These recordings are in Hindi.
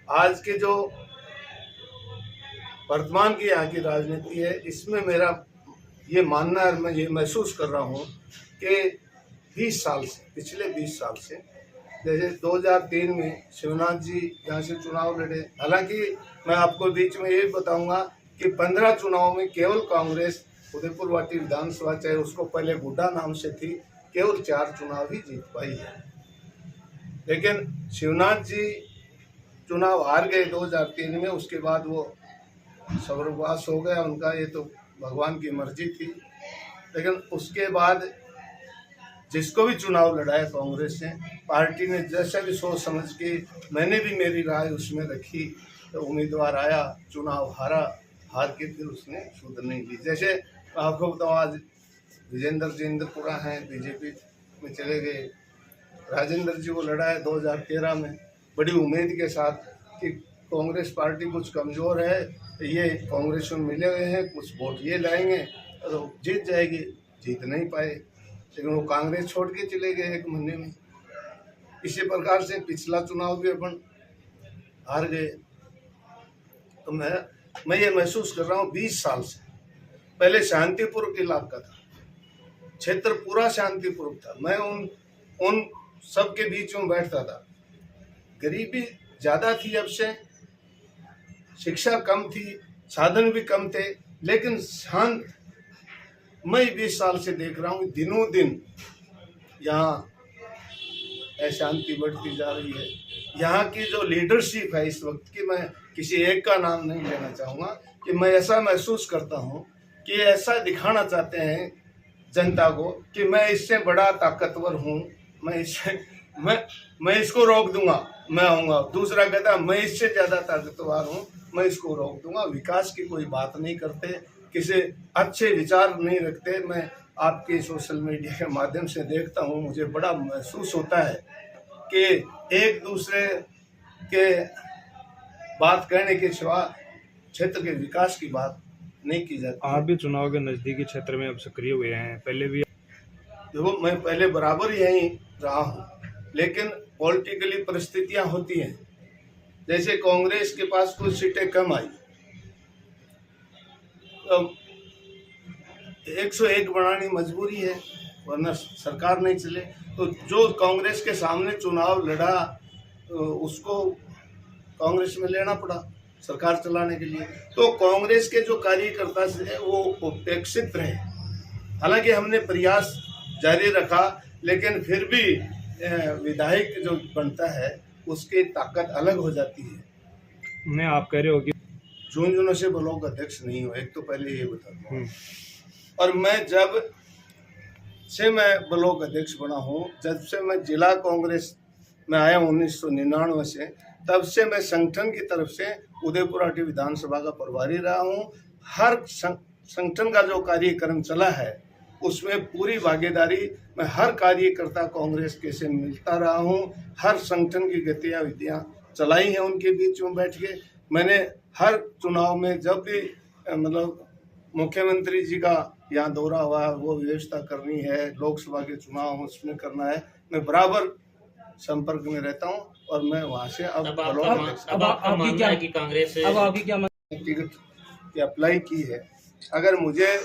आज के जो वर्तमान की यहाँ की राजनीति है, इसमें मेरा ये मानना है, मैं ये महसूस कर रहा हूँ कि 20 साल से, पिछले 20 साल से, जैसे 2003 में शिवनाथ जी यहाँ से चुनाव लड़े। हालांकि मैं आपको बीच में ये बताऊंगा कि 15 चुनाव में केवल कांग्रेस उदयपुर वाटी विधानसभा, चाहे उसको पहले गुड्डा नाम से थी, केवल 4 चुनाव ही जीत पाई है। लेकिन शिवनाथ जी चुनाव हार गए 2003 में, उसके बाद वो स्वर्गवास हो गया उनका, ये तो भगवान की मर्जी थी। लेकिन उसके बाद जिसको भी चुनाव लड़ाया कांग्रेस ने, पार्टी ने जैसा भी सोच समझ के, मैंने भी मेरी राय उसमें रखी, तो उम्मीदवार आया, चुनाव हारा, हार के फिर उसने सुध नहीं ली। जैसे आपको बताऊँ, आज विजेंद्र जी इंद्रपुरा हैं, बीजेपी में चले गए। राजेंद्र जी को लड़ा है 2013 में बड़ी उम्मीद के साथ कि कांग्रेस पार्टी कुछ कमज़ोर है, ये कांग्रेस में मिले हुए हैं, कुछ वोट ये लाएंगे तो जीत जाएगी। जीत नहीं पाए, लेकिन वो कांग्रेस छोड़ के चले गए 1 महीने में। इसी प्रकार से पिछला चुनाव भी अपन हार गए। तो मैं ये महसूस कर रहा हूँ 20 साल से। पहले शांतिपूर्वक इलाका था, क्षेत्र पूरा शांतिपूर्वक था, मैं उन सब के बीच में बैठता था। गरीबी ज़्यादा थी अब से, शिक्षा कम थी, साधन भी कम थे, लेकिन शांत। मैं 20 साल से देख रहा हूँ दिनों दिन यहाँ अशांति बढ़ती जा रही है। यहाँ की जो लीडरशिप है इस वक्त की, मैं किसी एक का नाम नहीं लेना चाहूँगा, कि मैं ऐसा महसूस करता हूँ कि ऐसा दिखाना चाहते हैं जनता को कि मैं इससे बड़ा ताकतवर हूँ, मैं इसको रोक दूंगा, मैं आऊँगा। दूसरा कहता मैं इससे ज़्यादा ताकतवर हूँ, मैं इसको रोक दूंगा। विकास की कोई बात नहीं करते, किसी अच्छे विचार नहीं रखते। मैं आपके सोशल मीडिया के माध्यम से देखता हूँ, मुझे बड़ा महसूस होता है कि एक दूसरे के बात कहने के सिवा क्षेत्र के विकास की बात नहीं की जाती। आप भी चुनाव के नज़दीकी क्षेत्र में अब सक्रिय हुए हैं, पहले भी? देखो, मैं पहले बराबर यहीं रहा हूँ, लेकिन पॉलिटिकली परिस्थितियाँ होती हैं। जैसे कांग्रेस के पास कुछ सीटें कम आई, तो 101 बनानी मजबूरी है, वरना सरकार नहीं चले। तो जो कांग्रेस के सामने चुनाव लड़ा, उसको कांग्रेस में लेना पड़ा सरकार चलाने के लिए। तो कांग्रेस के जो कार्यकर्ता थे वो उपेक्षित रहे। हालांकि हमने प्रयास जारी रखा, लेकिन फिर भी विधायक जो बनता है उसकी ताकत अलग हो जाती है। नहीं, आप कह रहे हो कि झुंझुनों से ब्लॉक अध्यक्ष नहीं हो, एक तो पहले ये बता दूं। और मैं जब से मैं ब्लॉक अध्यक्ष बना हूँ, जब से मैं जिला कांग्रेस में आया 1999 से, तब से मैं संगठन की तरफ से उदयपुर वाटी विधानसभा का प्रभारी रहा हूँ। हर संगठन का जो कार्यक्रम चला है उसमें पूरी भागीदारी, मैं हर कार्यकर्ता कांग्रेस के से मिलता रहा हूँ। हर संगठन की गतिविधियाँ चलाई हैं उनके बीच में बैठ के। मैंने हर चुनाव में जब भी मतलब मुख्यमंत्री जी का यहाँ दौरा हुआ, वो व्यवस्था करनी है, लोकसभा के चुनाव उसमें करना है, मैं बराबर संपर्क में रहता हूँ। और मैं वहाँ से अब टिकट की अप्लाई की है। अगर मुझे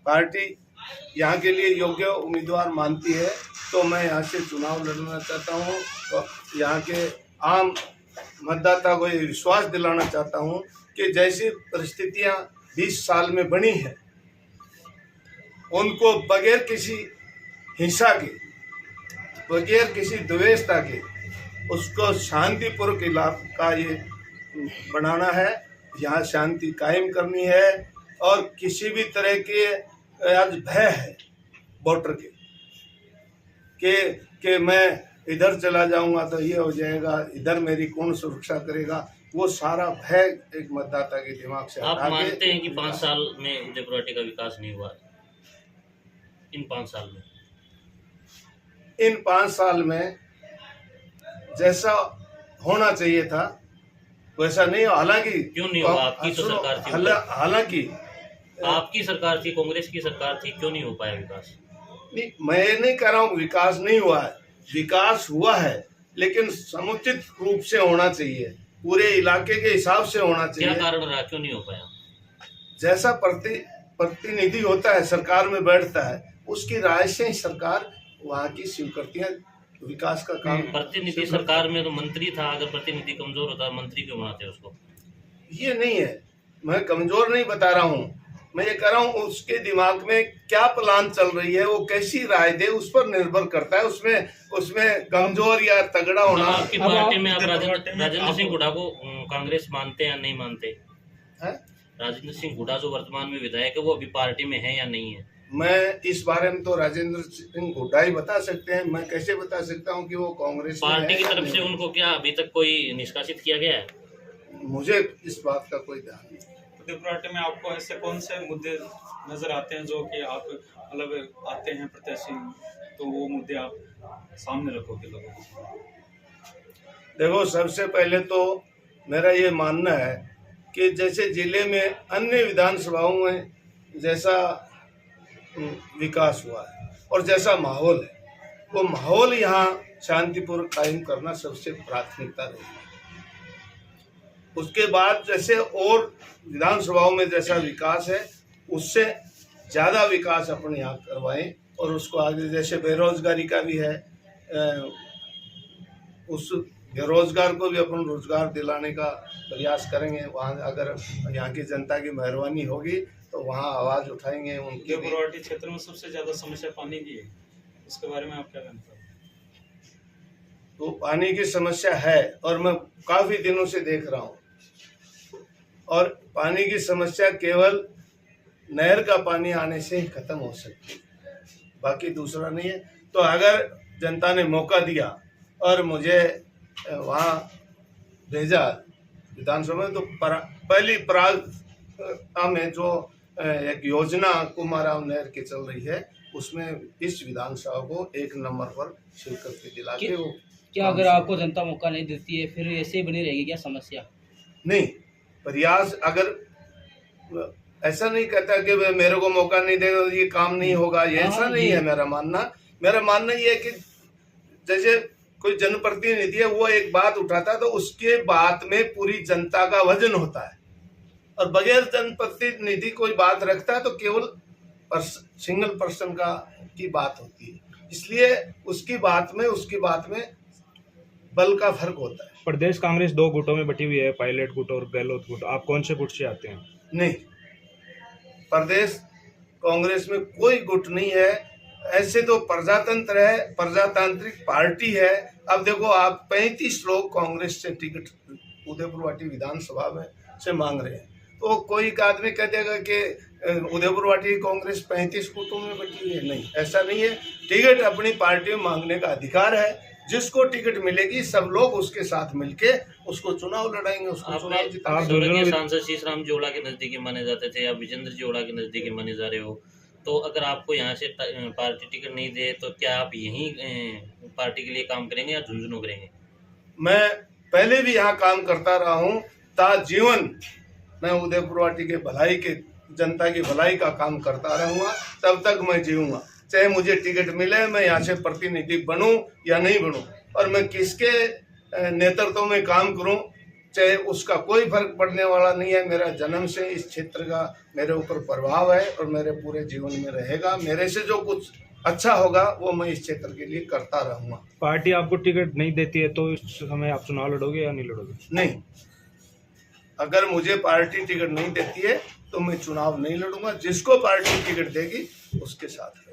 पार्टी यहाँ के लिए योग्य उम्मीदवार मानती है तो मैं यहाँ से चुनाव लड़ना चाहता हूँ। तो यहाँ के आम मतदाता को ये विश्वास दिलाना चाहता हूँ कि जैसी परिस्थितियाँ 20 साल में बनी है, उनको बगैर किसी हिंसा के, बगैर किसी द्वेषता के, उसको शांतिपूर्वक इलाका ये बनाना है, यहाँ शांति कायम करनी है। और किसी भी तरह के आज भय है वोटर के मैं इधर चला जाऊंगा तो ये हो जाएगा, इधर मेरी कौन सुरक्षा करेगा, वो सारा भय एक मतदाता के दिमाग से हटा के। आप मानते हैं कि 5 साल में उदयपुर वाटी का विकास नहीं हुआ? इन 5 साल में जैसा होना चाहिए था वैसा नहीं हो। हालांकि क्यों नहीं हुआ? आपकी तो सरकार थी, हालांकि आपकी सरकार थी, कांग्रेस की सरकार थी, क्यों नहीं हो पाया विकास? नहीं, मैं नहीं कह रहा हूँ विकास नहीं हुआ है, विकास हुआ है, लेकिन समुचित रूप से होना चाहिए। पूरे इलाके के हिसाब से होना क्या चाहिए। कारण रहा, क्यों नहीं हो पाया? जैसा प्रतिनिधि होता है, सरकार में बैठता है, उसकी राय से ही सरकार वहाँ की स्वीकृतियां, विकास का काम। प्रतिनिधि सरकार में तो मंत्री था, अगर प्रतिनिधि कमजोर होता मंत्री क्यों बनाते उसको? ये नहीं है, मैं कमजोर नहीं बता रहा हूँ, मैं ये कह रहा हूँ उसके दिमाग में क्या प्लान चल रही है, वो कैसी राय दे, उस पर निर्भर करता है। उसमें कमजोर या तगड़ा होना। आपकी पार्टी में आप राजेंद्र सिंह हुड्डा को कांग्रेस मानते हैं या नहीं मानते है? राजेंद्र सिंह हुड्डा जो वर्तमान में विधायक है, वो अभी पार्टी में है या नहीं है? मैं इस बारे में तो राजेंद्र सिंह हुड्डा ही बता सकते हैं, मैं कैसे बता सकता हूँ कि वो कांग्रेस में पार्टी है की या तरफ से नहीं। उनको क्या अभी तक कोई निष्कासित किया गया है? मुझे इस बात का कोई ध्यान नहीं। उदयपुर पार्टी में आपको ऐसे कौन से मुद्दे नजर आते हैं जो कि आप मतलब आते हैं प्रत्याशी, तो वो मुद्दे आप सामने रखोगे लोगों को? देखो, सबसे पहले तो मेरा ये मानना है कि जैसे जिले में अन्य विधानसभाओं में जैसा विकास हुआ है और जैसा माहौल है, वो माहौल यहाँ शांतिपूर्वक कायम करना सबसे प्राथमिकता रहेगी। उसके बाद जैसे और विधानसभाओं में जैसा विकास है, उससे ज़्यादा विकास अपन यहाँ करवाएं और उसको आगे, जैसे बेरोजगारी का भी है, उस बेरोजगार को भी अपन रोजगार दिलाने का प्रयास करेंगे। वहाँ अगर यहाँ की जनता की मेहरबानी होगी तो वहाँ आवाज़ उठाएंगे उनके भी। उदयपुर क्षेत्र में सबसे ज्यादा समस्या पानी की है, उसके बारे में आप क्या कहते हैं? तो पानी की समस्या है और मैं काफ़ी दिनों से देख रहा हूँ, और पानी की समस्या केवल नहर का पानी आने से ही खत्म हो सकती है, बाकी दूसरा नहीं है। तो अगर जनता ने मौका दिया और मुझे वहाँ भेजा विधानसभा में, तो पहली प्राग में जो एक योजना कुमाराव नहर की चल रही है, उसमें इस विधानसभा को 1 नंबर पर स्वीकृति दिला के वो। क्या अगर आपको जनता मौका नहीं देती है फिर ऐसे ही बनी रहेगी क्या समस्या? नहीं, प्रयास अगर ऐसा नहीं कहता कि मेरे को मौका नहीं देगा तो ये काम नहीं होगा, ये ऐसा नहीं है मेरा मानना। मेरा मानना ये है कि जैसे कोई जनप्रतिनिधि है, वो एक बात उठाता है तो उसके बात में पूरी जनता का वजन होता है, और बगैर जनप्रतिनिधि कोई बात रखता है तो केवल सिंगल पर्सन की बात होती है। इसलिए उसकी बात में बल का फर्क होता है। प्रदेश कांग्रेस 2 गुटों में बटी हुई है, पायलट गुट और गहलोत गुट। आप कौन से गुट से आते हैं? नहीं, प्रदेश कांग्रेस में कोई गुट नहीं है। ऐसे तो प्रजातंत्र है, प्रजातांत्रिक पार्टी है। अब देखो, आप 35 लोग कांग्रेस से टिकट उदयपुर वाटी विधानसभा में से मांग रहे हैं, तो कोई एक आदमी कह देगा कि उदयपुर वाटी कांग्रेस 35 गुटों में बटी हुई है। नहीं, ऐसा नहीं है। टिकट अपनी पार्टी में मांगने का अधिकार है। जिसको टिकट मिलेगी सब लोग उसके साथ मिलके उसको चुनाव लड़ाएंगे, उसको चुनाव जिताएंगे। सांसद शीशराम जोड़ा के नजदीकी माने जाते थे, या विजेंद्र जोड़ा के नजदीकी माने जा रहे हो, तो अगर आपको यहाँ से पार्टी टिकट नहीं दे तो क्या आप यहीं पार्टी के लिए काम करेंगे या झुंझुनू करेंगे? मैं पहले भी यहाँ काम करता रहा हूँ, ताजीवन मैं उदयपुर वाटी के भलाई के, जनता की भलाई का काम करता रहूँगा, तब तक मैं जीऊँगा। चाहे मुझे टिकट मिले, मैं यहाँ से प्रतिनिधि बनूं या नहीं बनूं, और मैं किसके नेतृत्व में काम करूं, चाहे उसका कोई फर्क पड़ने वाला नहीं है। मेरा जन्म से इस क्षेत्र का मेरे ऊपर प्रभाव है और मेरे पूरे जीवन में रहेगा। मेरे से जो कुछ अच्छा होगा वो मैं इस क्षेत्र के लिए करता रहूँगा। पार्टी आपको टिकट नहीं देती है तो इस समय आप चुनाव लड़ोगे या नहीं लड़ोगे? नहीं, अगर मुझे पार्टी टिकट नहीं देती है तो मैं चुनाव नहीं लड़ूंगा। जिसको पार्टी टिकट देगी उसके साथ